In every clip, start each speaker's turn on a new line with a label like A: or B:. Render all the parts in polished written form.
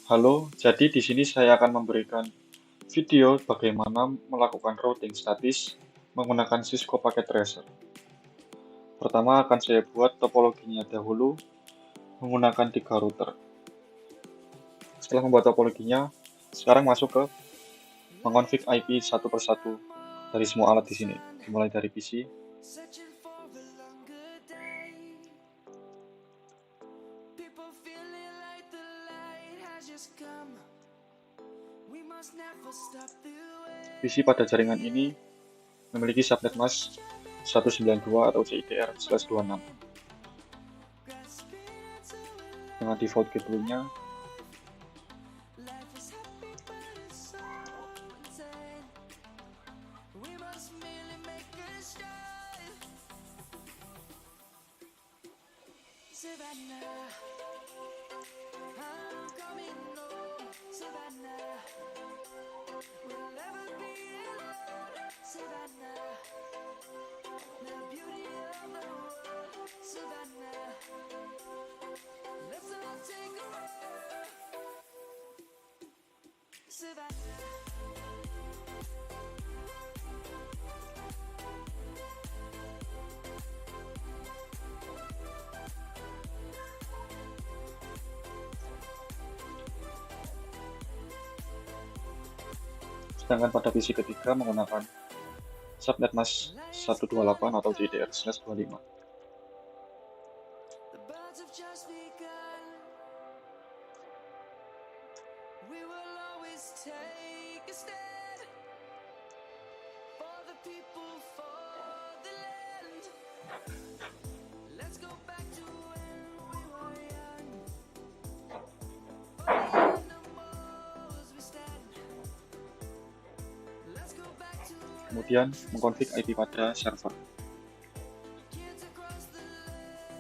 A: Halo, jadi di sini saya akan memberikan video bagaimana melakukan routing statis menggunakan Cisco Packet Tracer. Pertama akan saya buat topologinya dahulu menggunakan 3 router. Setelah membuat topologinya, sekarang masuk ke mengkonfig IP satu persatu dari semua alat di sini, dimulai dari PC. PC pada jaringan ini memiliki subnet mask 192 atau CIDR/26 dengan default gateway-nya. Sedangkan pada PC ketiga menggunakan subnet mask 128 atau CIDR/25. Kemudian mengkonfig IP pada server.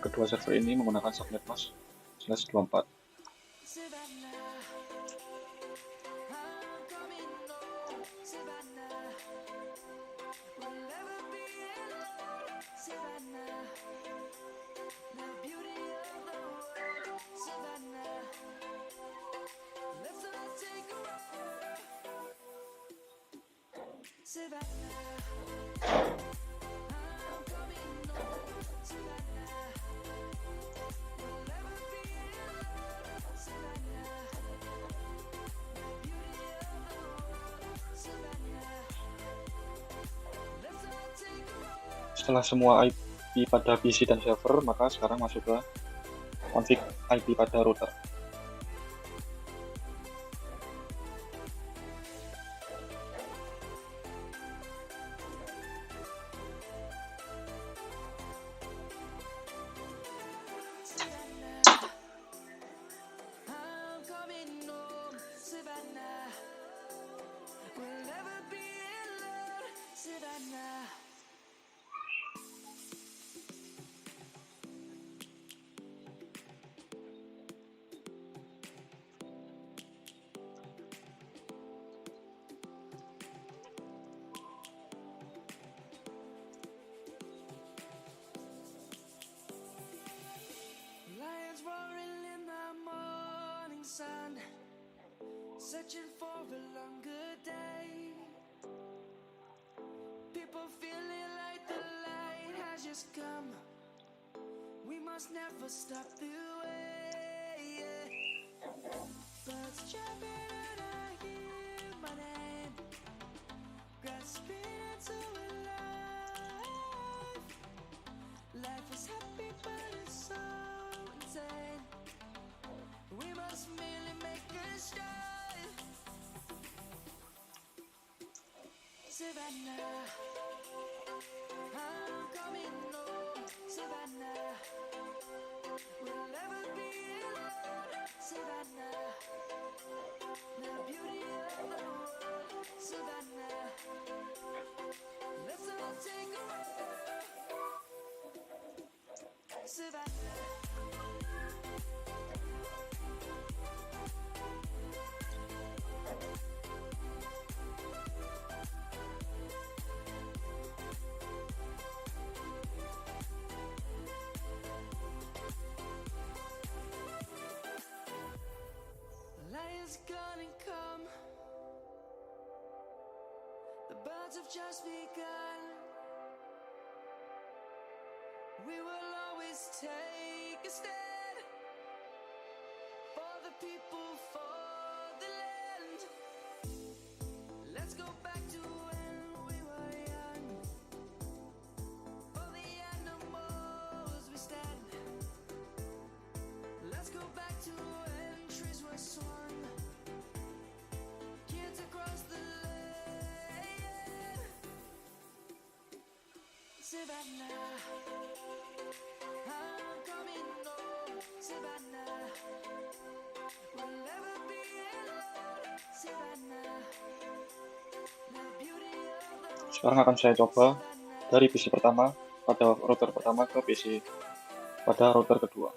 A: Kedua server ini menggunakan subnet mask /24. Setelah semua IP pada PC dan server, maka sekarang masuk ke config IP pada router.
B: Searching for a longer day. People feeling like the light has just come. We must never stop the way. Birds jumping and I hear my name, grasping into a life. Life is happy but it's so insane. We must merely make a start. Savannah, I'm coming home. Savannah, we'll never be alone. Savannah, the beauty of the world. Savannah, let's all take a ride. Savannah. It's gonna come. The birds have just begun. We will always take a stand for the people, for the land. Let's go back to when we were young. For the animals we stand. Let's go back to when trees were swung. Kids across the land. Savannah, I'm coming home. Savannah, we'll never be alone. Savannah, the beauty of the world.
A: Sekarang akan saya coba dari PC pertama pada router pertama ke PC pada router kedua.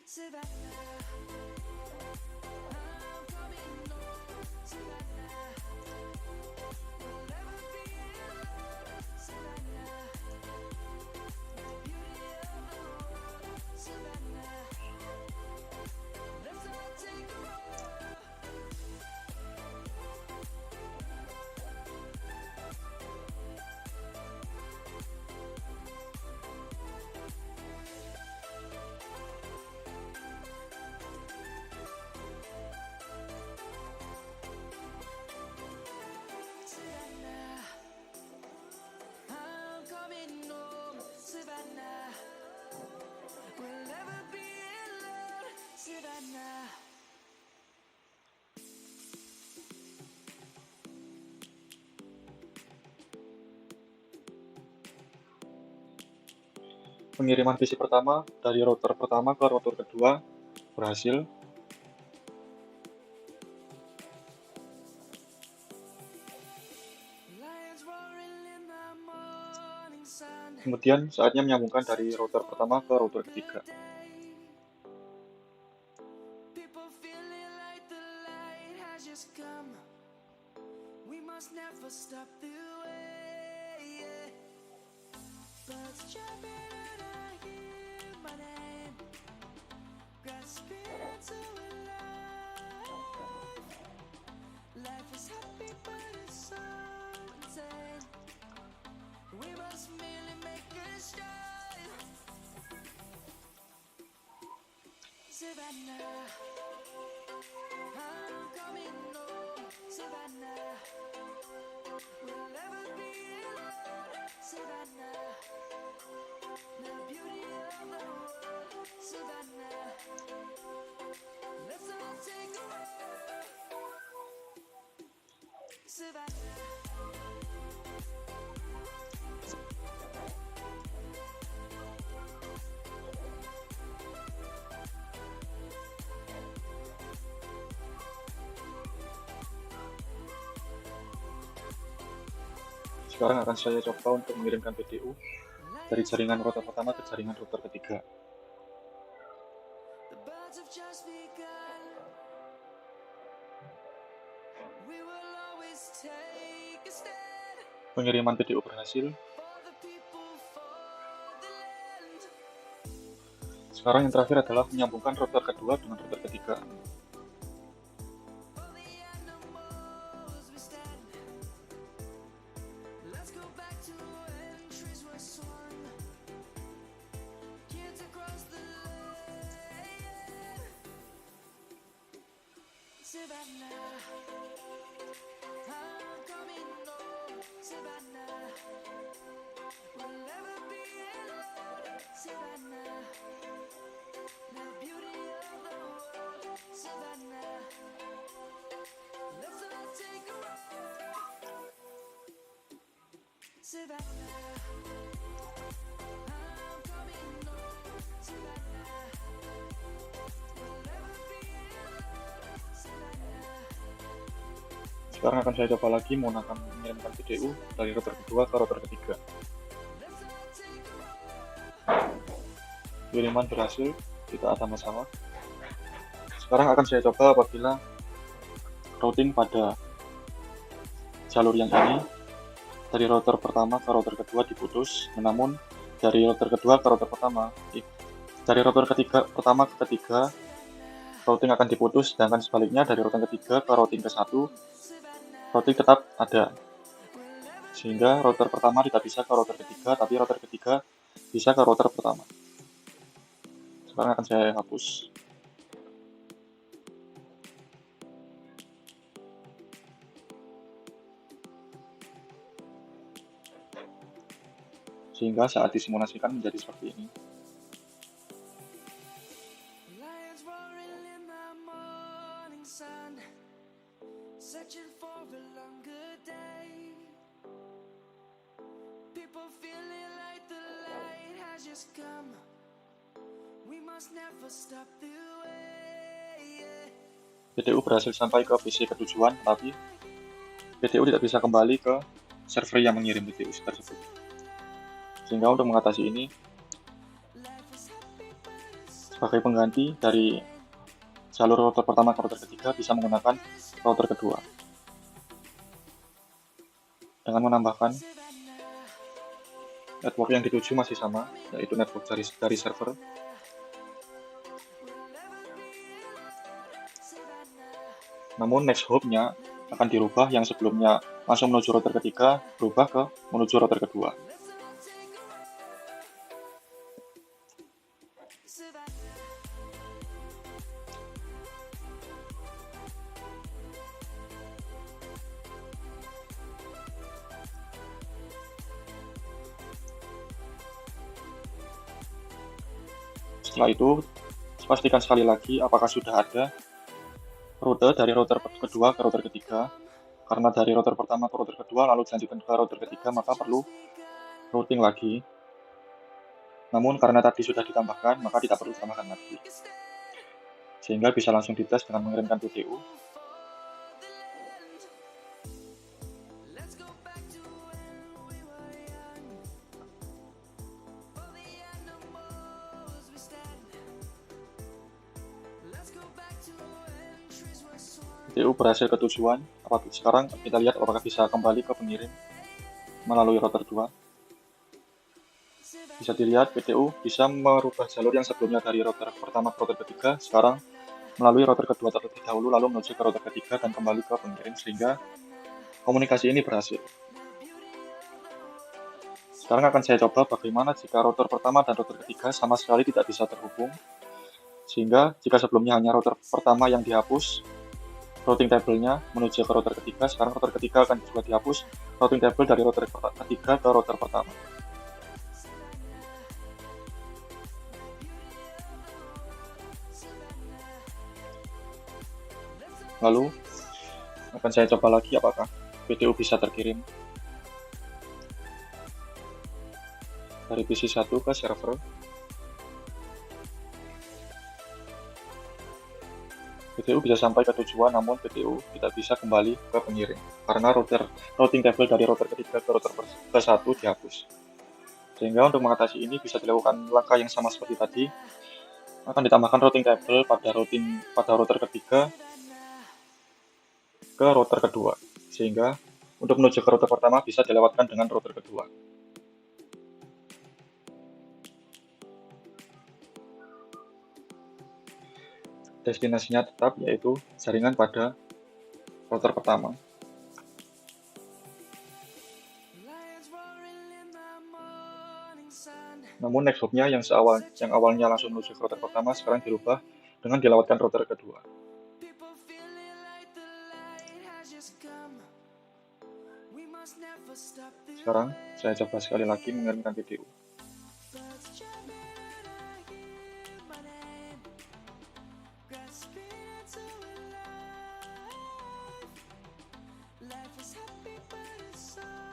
B: Savannah, I'm coming home. Savannah, we'll never be alone. Savannah, the beauty of the world. Savannah, let's all take a walk. Savannah, I'm coming home. Savannah, we'll never be alone. Savannah.
A: Pengiriman PC pertama dari router pertama ke router kedua berhasil.
B: Lions roaring in the morning sun.
A: Kemudian saatnya menyambungkan dari router pertama ke router ketiga.
B: People feeling like the light has just come. We must never stop the way. Yeah. Birds chirping and I hear my name, grasping into life. Life is happy but it's so insane. We must merely make a start. Savannah, I'm coming home. Savannah, we'll never be alone. Savannah, the beauty of the world. Savannah, let's all take a walk. Savannah.
A: Sekarang akan saya coba untuk mengirimkan PDU dari jaringan router pertama ke jaringan router ketiga.
B: The birds have just begun. We will always take a stand
A: Pengiriman PDU berhasil.
B: for the people, for the land.
A: Sekarang yang terakhir adalah menyambungkan router kedua dengan router ketiga.
B: For the animals we stand. Let's go back to when trees were swung. Kids across the land. Savannah, I'm coming home. Savannah, we'll never be alone. Savannah, the beauty of the world. Savannah, let's all take a walk. Savannah, I'm coming home. Savannah, we'll never be alone. Savannah.
A: Sekarang akan saya coba lagi menggunakan mengirimkan PDU dari router kedua ke router ketiga.
B: Let's all take a walk.
A: Kiriman berhasil, kita ada masalah. Sekarang akan saya coba apabila routing pada jalur yang ini dari router pertama ke router kedua diputus, namun dari router kedua ke router pertama, dari router ketiga pertama ke ketiga routing akan diputus, sedangkan sebaliknya dari routing ketiga ke routing ke-1, routing tetap ada. Sehingga router pertama tidak bisa ke router ketiga, tapi router ketiga bisa ke router pertama. Sekarang akan saya hapus. Sehingga saat disimulasikan menjadi seperti ini.
B: Lions roaring in the morning sun, searching for a longer day. People feeling like the light has just come. We must never stop the way.
A: PTU berhasil sampai ke PC ketujuan, tapi PTU tidak bisa kembali ke server yang mengirim PTU tersebut. Sehingga untuk mengatasi ini, sebagai pengganti dari jalur router pertama ke router ketiga bisa menggunakan router kedua. Dengan menambahkan network yang dituju masih sama, yaitu network dari server. Namun next hop-nya akan dirubah, yang sebelumnya langsung menuju router ketiga berubah ke menuju router kedua. Setelah itu, pastikan sekali lagi apakah sudah ada rute dari router kedua ke router ketiga. Karena dari router pertama ke router kedua lalu dilanjutkan ke router ketiga, maka perlu routing lagi. Namun karena tadi sudah ditambahkan, maka tidak perlu ditambahkan lagi. Sehingga bisa langsung dites dengan mengirimkan PTU. PTU berhasil ke tujuan. Sekarang kita lihat apakah bisa kembali ke pengirim melalui router 2. Bisa dilihat PTU bisa merubah jalur yang sebelumnya dari router pertama ke router ketiga, sekarang melalui router kedua terlebih dahulu, lalu menuju ke router ketiga dan kembali ke pengirim, sehingga komunikasi ini berhasil. Sekarang akan saya coba bagaimana jika router pertama dan router ketiga sama sekali tidak bisa terhubung. Sehingga jika sebelumnya hanya router pertama yang dihapus routing table-nya menuju ke router ketiga, sekarang router ketiga akan juga dihapus routing table dari router ketiga ke router pertama. Lalu akan saya coba lagi apakah PTU bisa terkirim dari PC 1 ke server. PTU bisa sampai ke tujuan, namun PTU tidak bisa kembali ke pengirim karena routing table dari router ketiga ke router ke-1 dihapus. Sehingga untuk mengatasi ini bisa dilakukan langkah yang sama seperti tadi. Akan ditambahkan routing table pada router ketiga ke router kedua, sehingga untuk menuju ke router pertama bisa dilewatkan dengan router kedua. Destinasinya tetap, yaitu jaringan pada router pertama. Namun next hop-nya yang awalnya langsung menuju ke router pertama sekarang dirubah dengan dilewatkan router kedua. Sekarang saya coba sekali lagi mengirimkan PTU.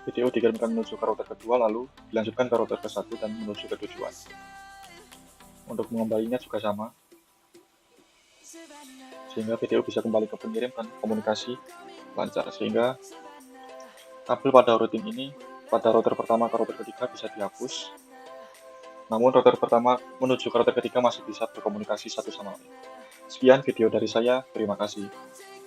A: PTU dikirimkan menuju ke router kedua, lalu dilanjutkan ke router ke-1 dan menuju ke tujuan. Untuk mengembalinya juga sama, sehingga PTU bisa kembali ke pengirim dan komunikasi lancar, sehingga kabel pada routing ini pada router pertama ke router ketiga bisa dihapus. Namun router pertama menuju ke router ketiga masih bisa berkomunikasi satu sama lain. Sekian video dari saya, terima kasih.